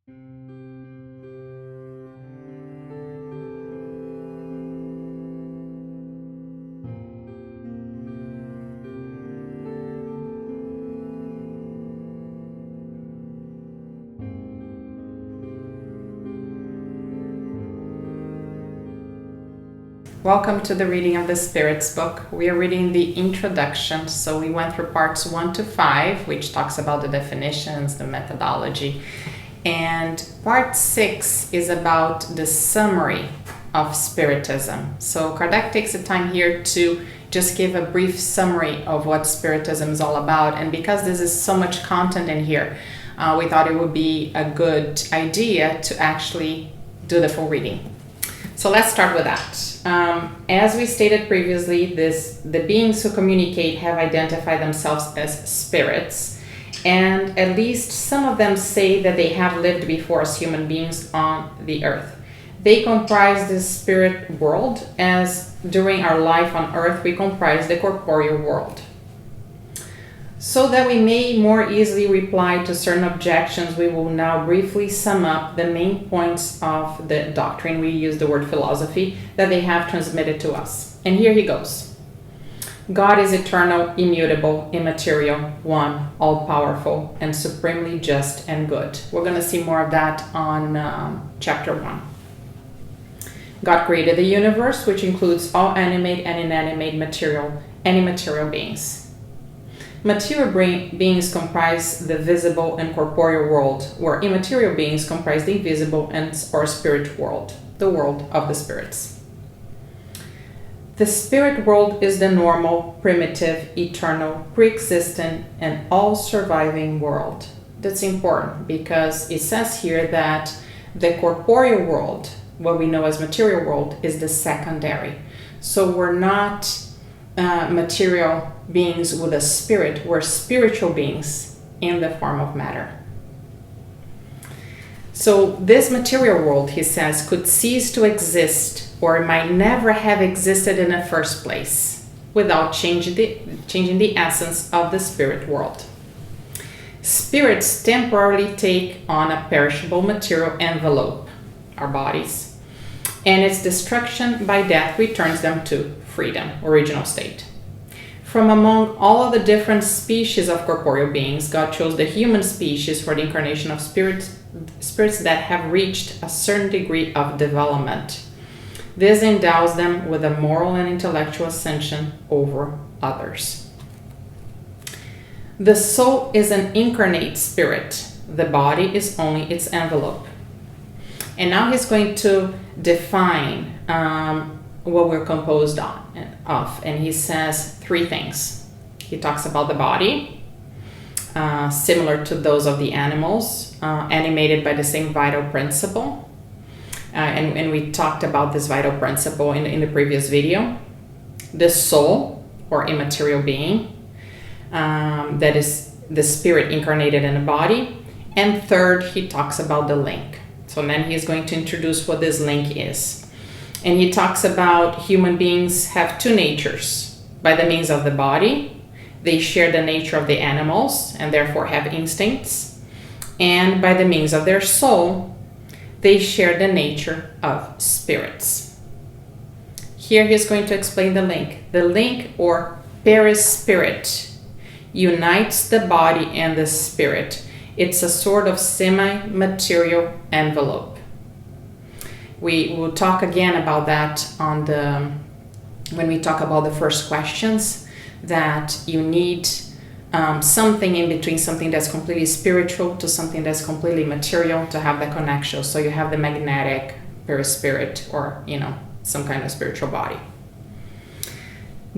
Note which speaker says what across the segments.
Speaker 1: Welcome to the reading of the Spirits book. We are reading the introduction, so we went through parts 1 to 5, which talks about the definitions, the methodology, and part 6 is about the summary of Spiritism. So Kardec takes the time here to just give a brief summary of what Spiritism is all about, and because this is so much content in here, we thought it would be a good idea to actually do the full reading. So let's start with that. As we stated previously, the beings who communicate have identified themselves as spirits, and at least some of them say that they have lived before as human beings on the earth. They comprise the spirit world, as during our life on earth we comprise the corporeal world. So that we may more easily reply to certain objections, we will now briefly sum up the main points of the doctrine. We use the word philosophy that they have transmitted to us. And here he goes. God is eternal, immutable, immaterial, one, all-powerful, and supremely just and good. We're going to see more of that on chapter 1. God created the universe, which includes all animate and inanimate material, any material beings. Material beings comprise the visible and corporeal world, where immaterial beings comprise the invisible or spirit world, the world of the spirits. The spirit world is the normal, primitive, eternal, pre-existent, and all-surviving world. That's important because it says here that the corporeal world, what we know as material world, is the secondary. So we're not material beings with a spirit, we're spiritual beings in the form of matter. So this material world, he says, could cease to exist or might never have existed in the first place without changing the essence of the spirit world. Spirits temporarily take on a perishable material envelope, our bodies, and its destruction by death returns them to freedom, original state. From among all of the different species of corporeal beings, God chose the human species for the incarnation of spirits that have reached a certain degree of development. This endows them with a moral and intellectual ascension over others. The soul is an incarnate spirit. The body is only its envelope. And now he's going to define what we're composed of, and he says 3 things. He talks about the body, similar to those of the animals, animated by the same vital principle, and we talked about this vital principle in the previous video. The soul, or immaterial being, that is the spirit incarnated in a body, and third, he talks about the link. So then he's going to introduce what this link is. And he talks about human beings have 2 natures. By the means of the body, they share the nature of the animals and therefore have instincts. And by the means of their soul, they share the nature of spirits. Here he's going to explain the link. The link, or perispirit, unites the body and the spirit. It's a sort of semi-material envelope. We will talk again about that when we talk about the first questions, that you need something in between, something that's completely spiritual to something that's completely material to have the connection. So you have the magnetic perispirit, or some kind of spiritual body.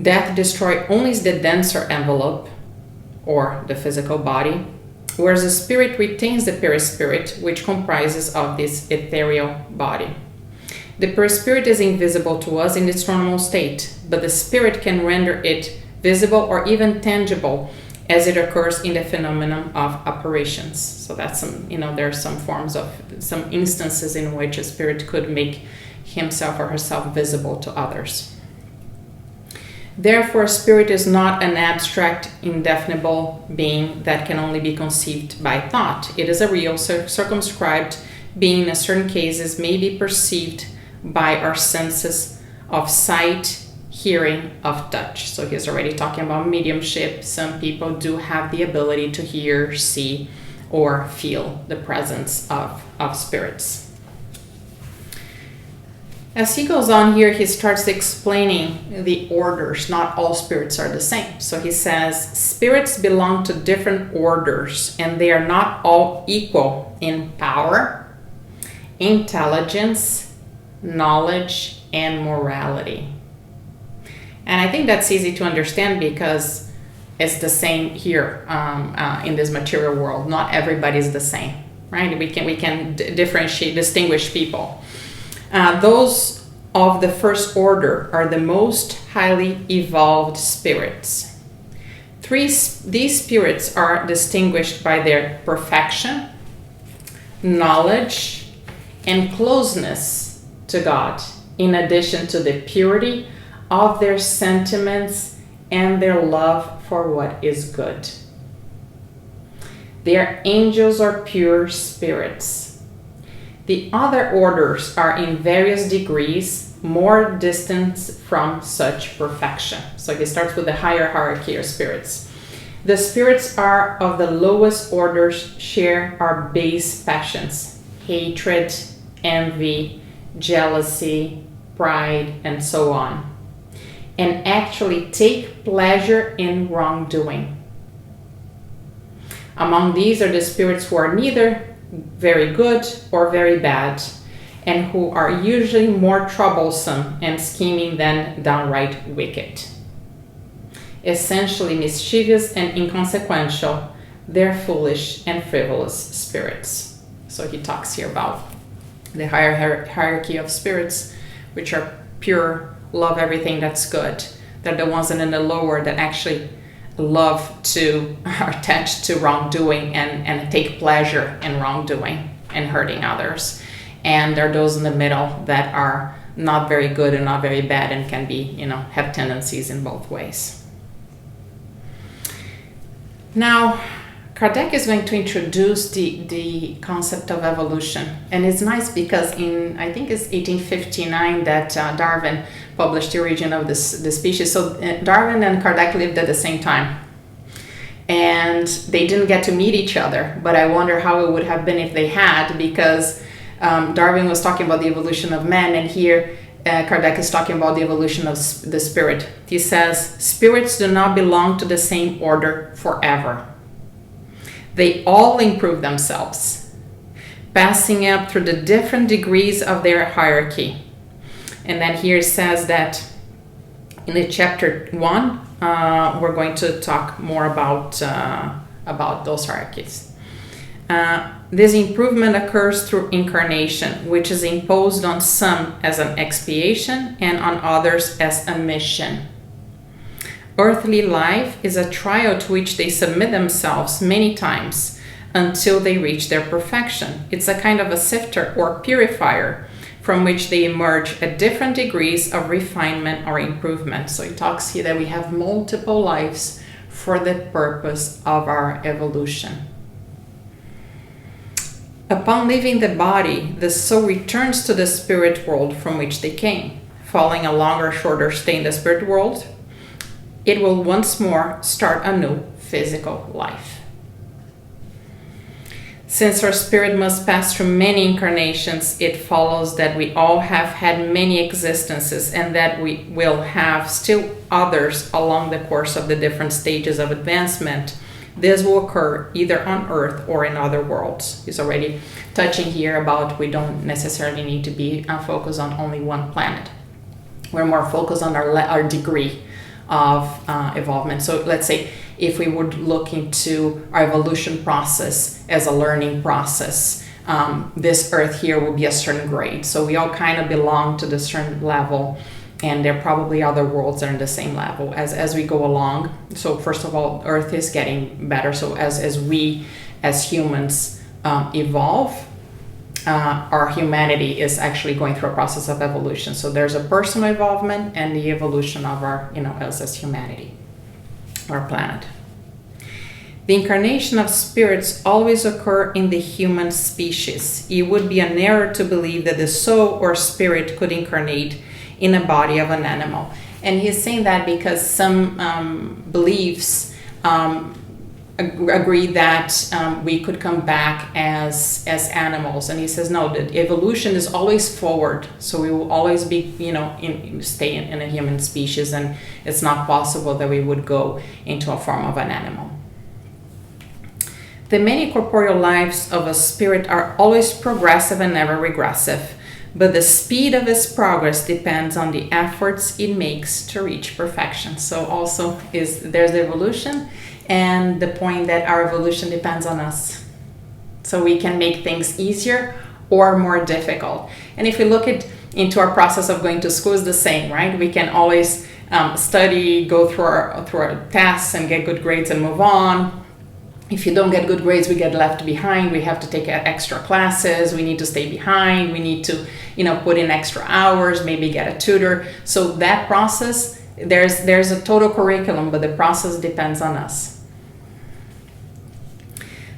Speaker 1: Death destroys only the denser envelope, or the physical body, whereas the spirit retains the perispirit, which comprises of this ethereal body. The perispirit is invisible to us in its normal state, but the spirit can render it visible or even tangible as it occurs in the phenomenon of apparitions. So that's there are some instances in which a spirit could make himself or herself visible to others. Therefore, spirit is not an abstract, indefinable being that can only be conceived by thought. It is a real, circumscribed being in certain cases may be perceived by our senses of sight, hearing, of touch. So he's already talking about mediumship. Some people do have the ability to hear, see, or feel the presence of spirits. As he goes on here, he starts explaining the orders. Not all spirits are the same. So he says, spirits belong to different orders, and they are not all equal in power, intelligence, knowledge, and morality. And I think that's easy to understand because it's the same here in this material world. Not everybody is the same, right? We can differentiate, distinguish people. Those of the first order are the most highly evolved spirits. These spirits are distinguished by their perfection, knowledge, and closeness to God, in addition to the purity of their sentiments and their love for what is good. Their angels are pure spirits. The other orders are in various degrees more distant from such perfection. So he starts with the higher hierarchy of spirits. The spirits are of the lowest orders share our base passions, hatred, envy, jealousy, pride, and so on, and actually take pleasure in wrongdoing. Among these are the spirits who are neither very good or very bad, and who are usually more troublesome and scheming than downright wicked. Essentially mischievous and inconsequential, they're foolish and frivolous spirits. So he talks here about the higher hierarchy of spirits, which are pure, love everything that's good. They're the ones in the lower that actually love to are attached to wrongdoing and take pleasure in wrongdoing and hurting others. And there are those in the middle that are not very good and not very bad and can be, have tendencies in both ways. Now, Kardec is going to introduce the concept of evolution. And it's nice because I think it's 1859 that Darwin published The Origin of the Species. So Darwin and Kardec lived at the same time. And they didn't get to meet each other. But I wonder how it would have been if they had, because Darwin was talking about the evolution of man, and here Kardec is talking about the evolution of the spirit. He says, spirits do not belong to the same order forever. They all improve themselves, passing up through the different degrees of their hierarchy. And then here it says that in the chapter 1, we're going to talk more about those hierarchies. This improvement occurs through incarnation, which is imposed on some as an expiation and on others as a mission. Earthly life is a trial to which they submit themselves many times until they reach their perfection. It's a kind of a sifter or purifier from which they emerge at different degrees of refinement or improvement. So he talks here that we have multiple lives for the purpose of our evolution. Upon leaving the body, the soul returns to the spirit world from which they came. Following a longer or shorter stay in the spirit world, it will once more start a new physical life. Since our spirit must pass through many incarnations, it follows that we all have had many existences and that we will have still others along the course of the different stages of advancement. This will occur either on Earth or in other worlds. He's already touching here about we don't necessarily need to be focused on only one planet. We're more focused on our degree of evolvement. So let's say if we would look into our evolution process as a learning process, this Earth here will be a certain grade. So we all kind of belong to the certain level, and there are probably other worlds that are in the same level as we go along. So first of all, Earth is getting better. So as we as humans evolve, our humanity is actually going through a process of evolution. So there's a personal involvement and the evolution of our, us as humanity, our planet. The incarnation of spirits always occur in the human species. It would be an error to believe that the soul or spirit could incarnate in a body of an animal. And he's saying that because some beliefs agree that we could come back as animals, and he says no, the evolution is always forward, so we will always be stay in a human species, and it's not possible that we would go into a form of an animal. The many corporeal lives of a spirit are always progressive and never regressive, but the speed of its progress depends on the efforts it makes to reach perfection. So also there's the evolution, and the point that our evolution depends on us. So we can make things easier or more difficult. And if we look into our process of going to school, is the same, right? We can always study, go through our tests and get good grades and move on. If you don't get good grades, we get left behind. We have to take extra classes. We need to stay behind. We need to, put in extra hours, maybe get a tutor. So that process, there's a total curriculum, but the process depends on us.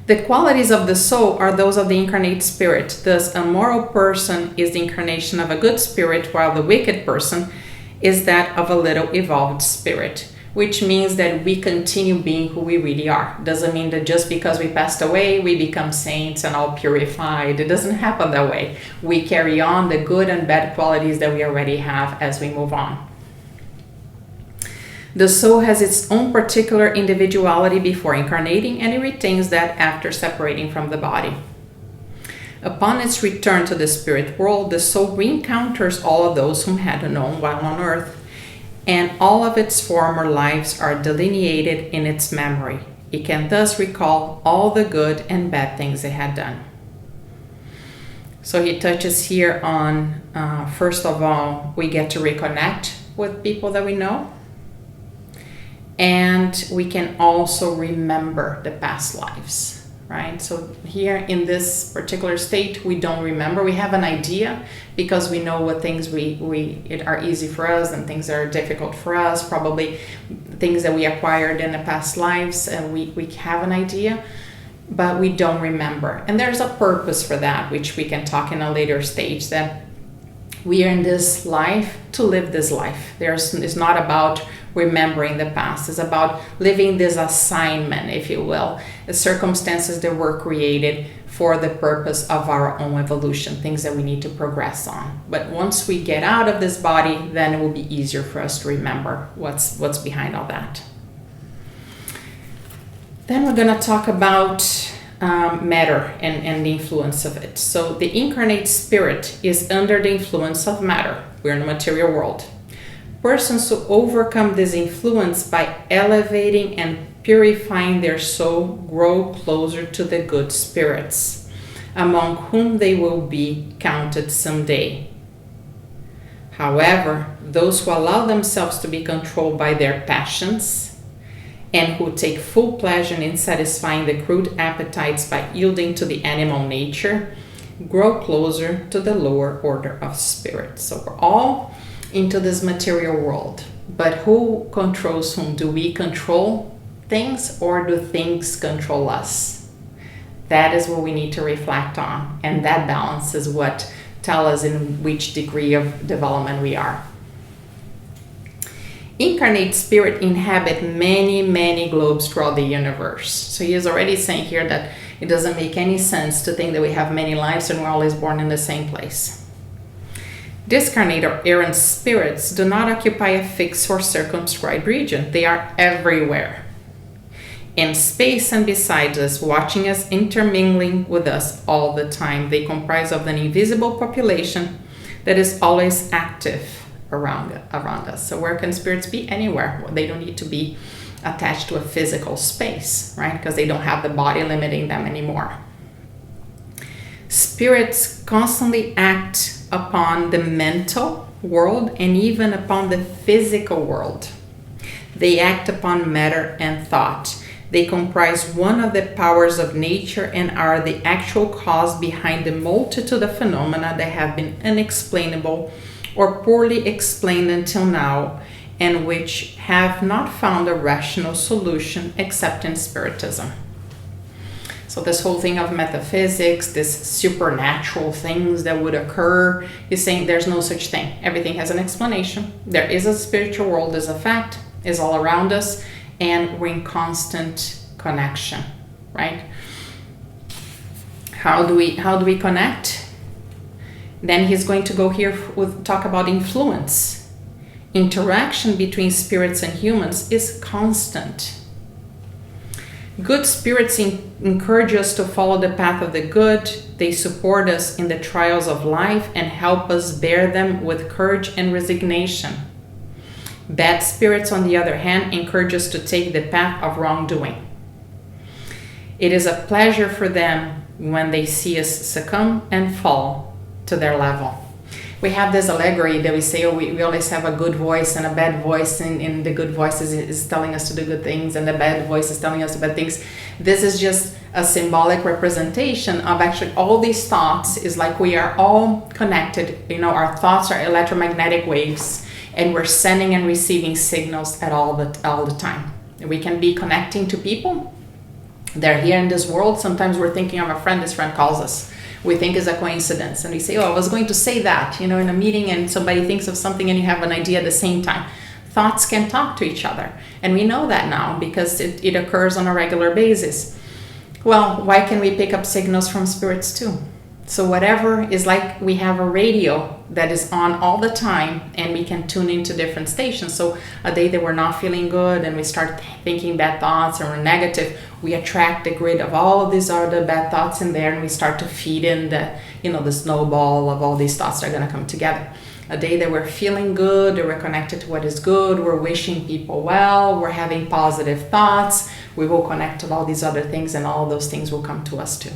Speaker 1: The qualities of the soul are those of the incarnate spirit. Thus, a moral person is the incarnation of a good spirit, while the wicked person is that of a little evolved spirit, which means that we continue being who we really are. Doesn't mean that just because we passed away, we become saints and all purified. It doesn't happen that way. We carry on the good and bad qualities that we already have as we move on. The soul has its own particular individuality before incarnating, and it retains that after separating from the body. Upon its return to the spirit world, the soul re-encounters all of those whom had known while on earth, and all of its former lives are delineated in its memory. It can thus recall all the good and bad things it had done. So he touches here on, first of all, we get to reconnect with people that we know. And we can also remember the past lives, right? So here in this particular state, we don't remember. We have an idea because we know what things are easy for us and things that are difficult for us, probably things that we acquired in the past lives, and we have an idea, but we don't remember. And there's a purpose for that, which we can talk in a later stage, that we are in this life to live this life. It's not about remembering the past. It's about living this assignment, if you will, the circumstances that were created for the purpose of our own evolution, things that we need to progress on. But once we get out of this body, then it will be easier for us to remember what's behind all that. Then we're going to talk about matter and the influence of it. So the incarnate spirit is under the influence of matter. We're in the material world. Persons who overcome this influence by elevating and purifying their soul grow closer to the good spirits, among whom they will be counted someday. However, those who allow themselves to be controlled by their passions and who take full pleasure in satisfying the crude appetites by yielding to the animal nature grow closer to the lower order of spirits. So we're all into this material world, but who controls whom? Do we control things, or do things control us? That is what we need to reflect on, and that balance is what tells us in which degree of development we are. Incarnate spirit inhabit many globes throughout the universe. So he is already saying here that it doesn't make any sense to think that we have many lives and we're always born in the same place. Discarnate or errant spirits do not occupy a fixed or circumscribed region. They are everywhere, in space and besides us, watching us, intermingling with us all the time. They comprise of an invisible population that is always active around us. So where can spirits be? Anywhere. They don't need to be attached to a physical space, right? Because they don't have the body limiting them anymore. Spirits constantly act upon the mental world and even upon the physical world. They act upon matter and thought. They comprise one of the powers of nature and are the actual cause behind the multitude of phenomena that have been unexplainable or poorly explained until now, and which have not found a rational solution except in Spiritism. So this whole thing of metaphysics, this supernatural things that would occur, is saying there's no such thing. Everything has an explanation. There is a spiritual world, is a fact, is all around us, and we're in constant connection, right? How do we connect? Then he's going to go here with talk about influence. Interaction between spirits and humans is constant. Good spirits encourage us to follow the path of the good. They support us in the trials of life and help us bear them with courage and resignation. Bad spirits, on the other hand, encourage us to take the path of wrongdoing. It is a pleasure for them when they see us succumb and fall to their level. We have this allegory that we say, oh, we always have a good voice and a bad voice, and the good voice is telling us to do good things, and the bad voice is telling us to bad things. This is just a symbolic representation of actually all these thoughts. Is like we are all connected. You know, our thoughts are electromagnetic waves, and we're sending and receiving signals at all the time. We can be connecting to people. They're here in this world. Sometimes we're thinking of a friend. This friend calls us. We think is a coincidence, and we say, oh, I was going to say that, you know, in a meeting, and somebody thinks of something and you have an idea at the same time. Thoughts can talk to each other, and we know that now because it occurs on a regular basis. Well, why can we pick up signals from spirits too? So whatever is like, we have a radio that is on all the time, and we can tune into different stations. So a day that we're not feeling good and we start thinking bad thoughts and we're negative, we attract the grid of all of these other bad thoughts in there, and we start to feed in the snowball of all these thoughts that are going to come together. A day that we're feeling good, or we're connected to what is good, we're wishing people well, we're having positive thoughts, we will connect to all these other things, and all of those things will come to us too.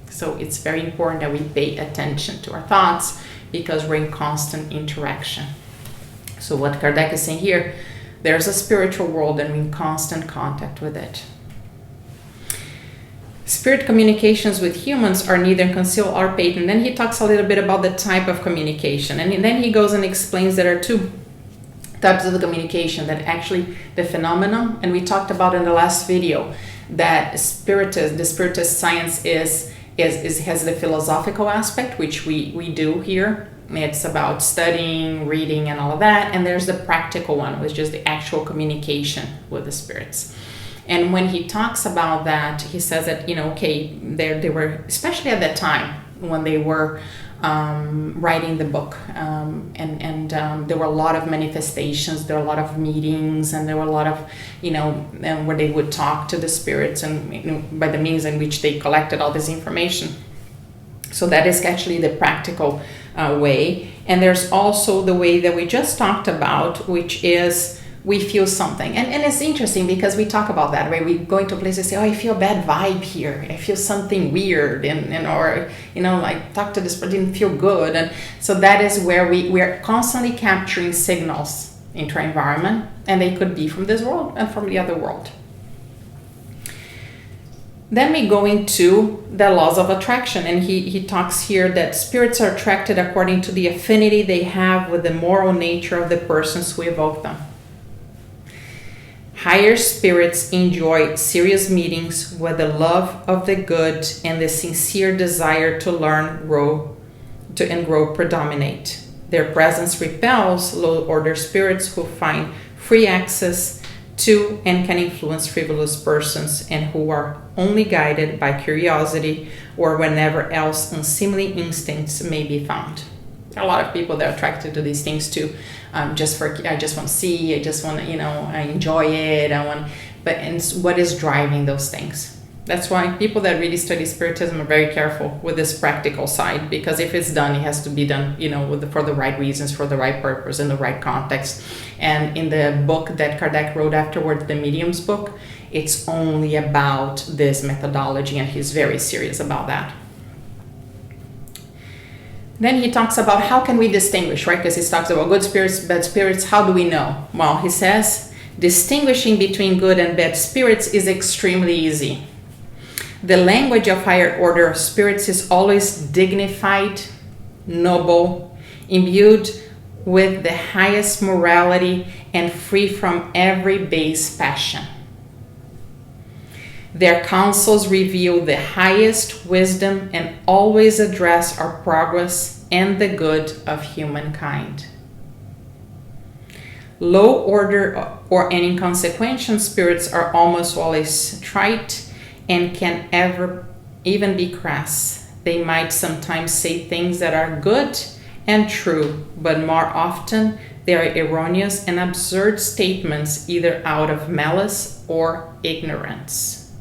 Speaker 1: So it's very important that we pay attention to our thoughts, because we're in constant interaction. So what Kardec is saying here, there's a spiritual world and we're in constant contact with it. Spirit communications with humans are neither concealed or patent. Then he talks a little bit about the type of communication. And then he goes and explains there are two types of the communication, that actually the phenomenon, and we talked about in the last video, that the Spiritist science has the philosophical aspect, which we do here. It's about studying, reading, and all of that. And there's the practical one, which is the actual communication with the spirits. And when he talks about that, he says that, they were, especially at that time when they were writing the book, and there were a lot of manifestations, there were a lot of meetings, and there were a lot of, where they would talk to the spirits, and by the means in which they collected all this information. So that is actually the practical way. And there's also the way that we just talked about, which is we feel something. And it's interesting because we talk about that, right? We go into places and say, oh, I feel a bad vibe here. I feel something weird, or like talk to this person, didn't feel good. And so that is where we're constantly capturing signals into our environment, and they could be from this world and from the other world. Then we go into the laws of attraction, and he talks here that spirits are attracted according to the affinity they have with the moral nature of the persons who evoke them. Higher spirits enjoy serious meetings where the love of the good and the sincere desire to learn, grow predominate. Their presence repels low-order spirits who find free access to and can influence frivolous persons, and who are only guided by curiosity or whenever else unseemly instincts may be found. A lot of people that are attracted to these things too. I just want to see, I just want to, I enjoy it, and what is driving those things? That's why people that really study Spiritism are very careful with this practical side, because if it's done, it has to be done, for the right reasons, for the right purpose, in the right context. And in the book that Kardec wrote afterwards, the Medium's book, it's only about this methodology, and he's very serious about that. Then he talks about how can we distinguish, right? Because he talks about good spirits, bad spirits. How do we know? Well, he says Distinguishing between good and bad spirits is extremely easy. The language of higher order spirits is always dignified, noble, imbued with the highest morality, and free from every base passion. Their counsels reveal the highest wisdom and always address our progress and the good of humankind. Low order or inconsequential spirits are almost always trite and can even be crass. They might sometimes say things that are good and true, but more often they are erroneous and absurd statements, either out of malice or ignorance.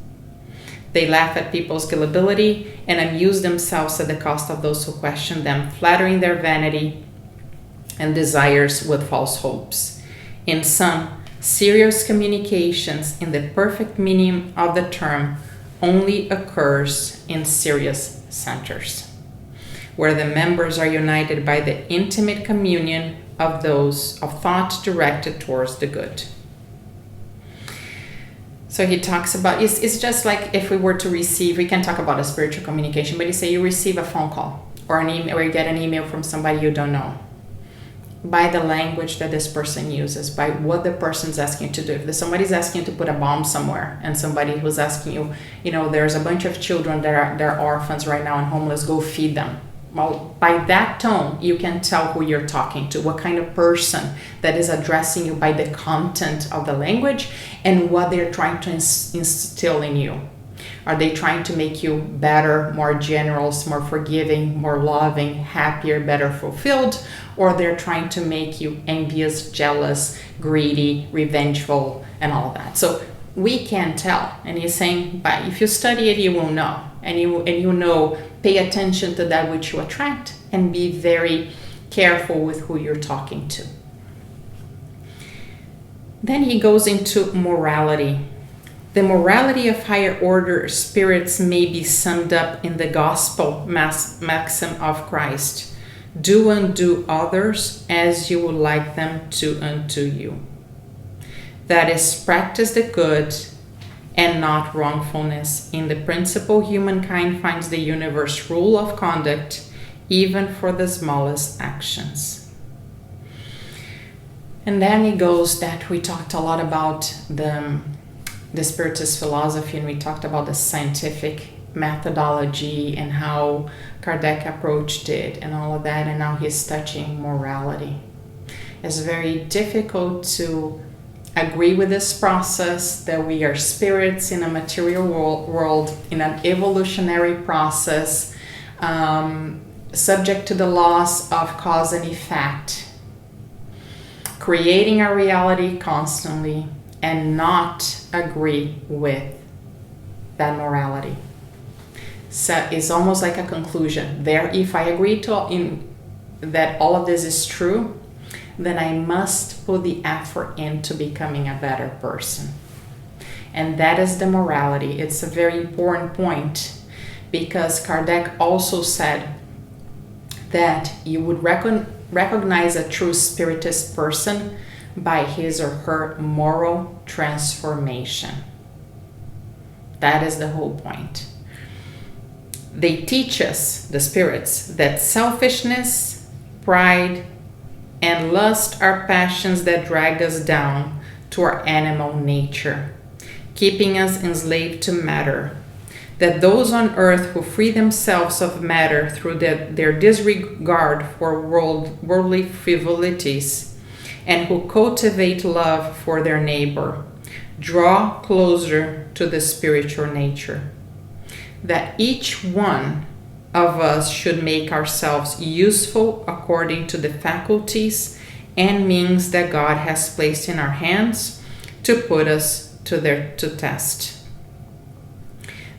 Speaker 1: They laugh at people's gullibility and amuse themselves at the cost of those who question them, flattering their vanity and desires with false hopes. In sum, serious communications in the perfect meaning of the term only occurs in serious centers, where the members are united by the intimate communion of those of thought directed towards the good. So he talks about, it's just like if we were to receive, we can talk about a spiritual communication, but you say you receive a phone call or an email, or you get an email from somebody you don't know. By the language that this person uses, by what the person's asking you to do. If somebody's asking you to put a bomb somewhere, and somebody who's asking you, there's a bunch of children that are orphans right now and homeless, go feed them. Well, by that tone, you can tell who you're talking to, what kind of person that is addressing you by the content of the language and what they're trying to instill in you. Are they trying to make you better, more generous, more forgiving, more loving, happier, better fulfilled? Or they're trying to make you envious, jealous, greedy, revengeful, and all of that. So we can tell. And he's saying, but if you study it, you will know. And you know, pay attention to that which you attract and be very careful with who you're talking to. Then he goes into morality. The morality of higher order spirits may be summed up in the gospel maxim of Christ. Do unto others as you would like them to unto you. That is, practice the good and not wrongfulness. In the principle, humankind finds the universe rule of conduct, even for the smallest actions. And then it goes that we talked a lot about the Spiritist philosophy, and we talked about the scientific methodology and how Kardec approached it and all of that, and now he's touching morality. It's very difficult to agree with this process that we are spirits in a material world in an evolutionary process, subject to the laws of cause and effect, creating our reality constantly, and not agree with that morality. So it's almost like a conclusion there. If I agree that all of this is true, then I must put the effort into becoming a better person. And that is the morality. It's a very important point, because Kardec also said that you would recognize a true Spiritist person by his or her moral transformation. That is the whole point. They teach us, the spirits, that selfishness, pride, and lust are passions that drag us down to our animal nature, keeping us enslaved to matter. That those on earth who free themselves of matter through their disregard for worldly frivolities, and who cultivate love for their neighbor, draw closer to the spiritual nature. That each one of us should make ourselves useful according to the faculties and means that God has placed in our hands to put us to test.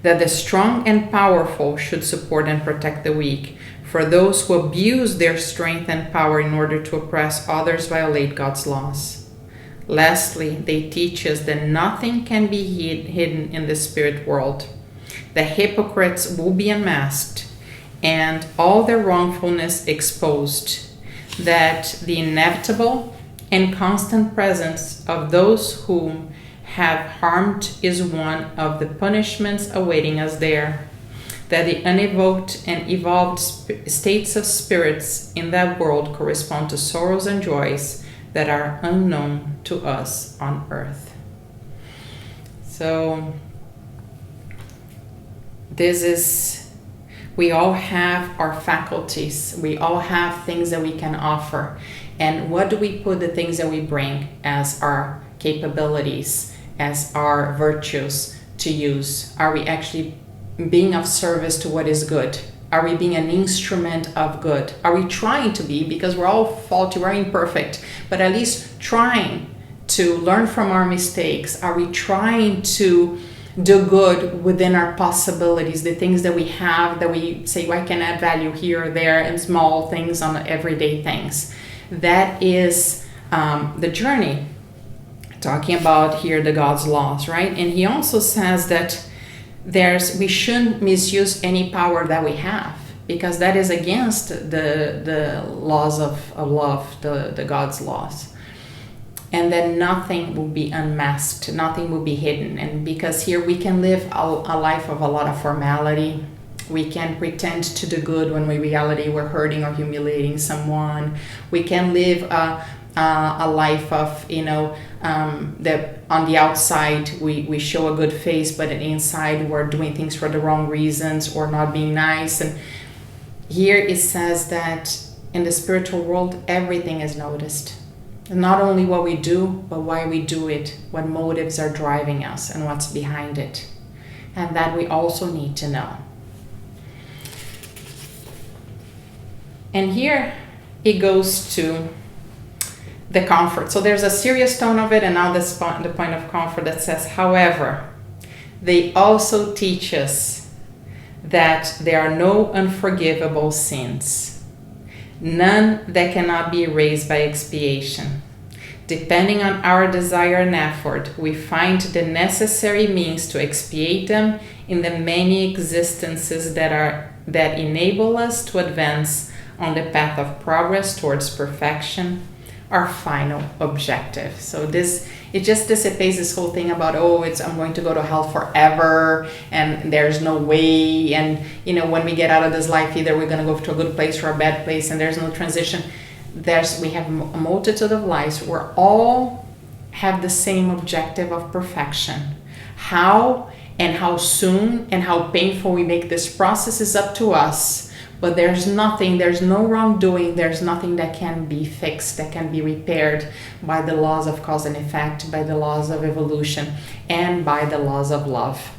Speaker 1: That the strong and powerful should support and protect the weak, for those who abuse their strength and power in order to oppress others violate God's laws. Lastly, they teach us that nothing can be hidden in the spirit world. The hypocrites will be unmasked and all their wrongfulness exposed, that the inevitable and constant presence of those whom have harmed is one of the punishments awaiting us there. That the unevoked and evolved states of spirits in that world correspond to sorrows and joys that are unknown to us on earth. So this is, we all have our faculties, we all have things that we can offer. And what do we put the things that we bring as our capabilities, as our virtues to use? Are we actually being of service to what is good? Are we being an instrument of good? Are we trying to be? Because we're all faulty, we're imperfect, but at least trying to learn from our mistakes. Are we trying to do good within our possibilities, the things that we have, that we say, well, I can add value here or there, and small things on everyday things. That is the journey. Talking about here the God's laws, right? And he also says that we shouldn't misuse any power that we have, because that is against the laws of love, the God's laws. And then nothing will be unmasked, nothing will be hidden. And because here we can live a life of a lot of formality. We can pretend to do good when in reality we're hurting or humiliating someone. We can live a life of, that on the outside we show a good face, but inside we're doing things for the wrong reasons or not being nice. And here it says that in the spiritual world, everything is noticed. Not only what we do, but why we do it, what motives are driving us and what's behind it. And that we also need to know. And here it goes to the comfort. So there's a serious tone of it, and now the point of comfort that says, however, they also teach us that there are no unforgivable sins, none that cannot be erased by expiation. Depending on our desire and effort, we find the necessary means to expiate them in the many existences that enable us to advance on the path of progress towards perfection, our final objective. So it just dissipates this whole thing about, I'm going to go to hell forever and there's no way, and when we get out of this life, either we're going to go to a good place or a bad place, and there's no transition. We have a multitude of lives where all have the same objective of perfection. How and how soon and how painful we make this process is up to us. But there's no wrongdoing, there's nothing that can be fixed, that can be repaired by the laws of cause and effect, by the laws of evolution, and by the laws of love.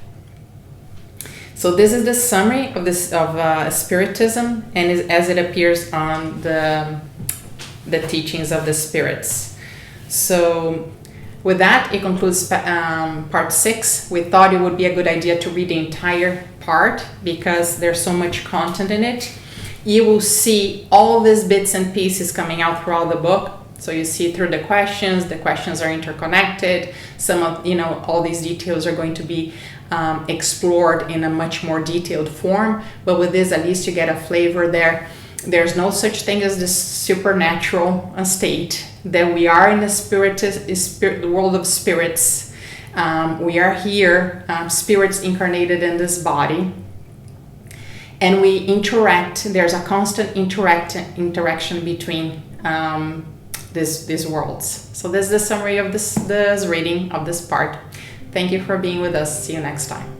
Speaker 1: So this is the summary of Spiritism, and as it appears on the teachings of the spirits. So with that, it concludes part 6. We thought it would be a good idea to read the entire part because there's so much content in it. You will see all these bits and pieces coming out throughout the book. So you see through the questions are interconnected. Some of, all these details are going to be explored in a much more detailed form. But with this, at least you get a flavor there. There's no such thing as this supernatural state, that we are in the world of spirits. We are here, spirits incarnated in this body, and we interact. There's a constant interaction between these worlds. So this is the summary of this reading of this part. Thank you for being with us. See you next time.